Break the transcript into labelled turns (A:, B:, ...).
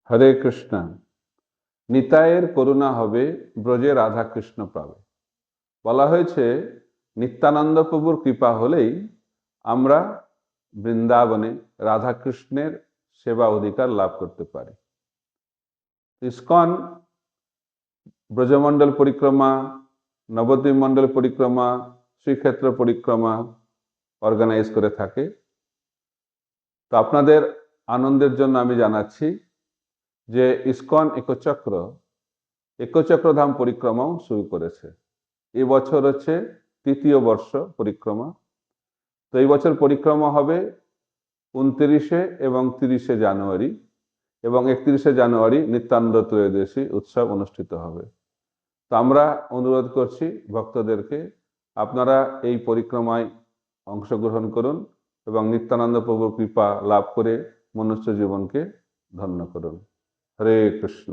A: হরে কৃষ্ণ। নিতাইয়ের করুণা হবে, ব্রজে রাধাকৃষ্ণ পাবে। বলা হয়েছে নিত্যানন্দ প্রভুর কৃপা হলেই আমরা বৃন্দাবনে রাধাকৃষ্ণের সেবা অধিকার লাভ করতে পারি। ইস্কন ব্রজমণ্ডল পরিক্রমা, নবদ্বীপ মণ্ডল পরিক্রমা, শ্রীক্ষেত্র পরিক্রমা অর্গানাইজ করে থাকে। তো আপনাদের আনন্দের জন্য আমি জানাচ্ছি যে ইস্কন একচক্রধাম পরিক্রমাও শুরু করেছে। এই বছর হচ্ছে তৃতীয় বর্ষ পরিক্রমা। তো এই বছর পরিক্রমা হবে 29 এবং 30 জানুয়ারি, এবং 31 জানুয়ারি নিত্যানন্দ ত্রয়োদশী উৎসব অনুষ্ঠিত হবে। তো আমরা অনুরোধ করছি ভক্তদেরকে, আপনারা এই পরিক্রমায় অংশগ্রহণ করুন এবং নিত্যানন্দ প্রভুর কৃপা লাভ করে মনুষ্য জীবনকে ধন্য করুন। হরে কৃষ্ণ।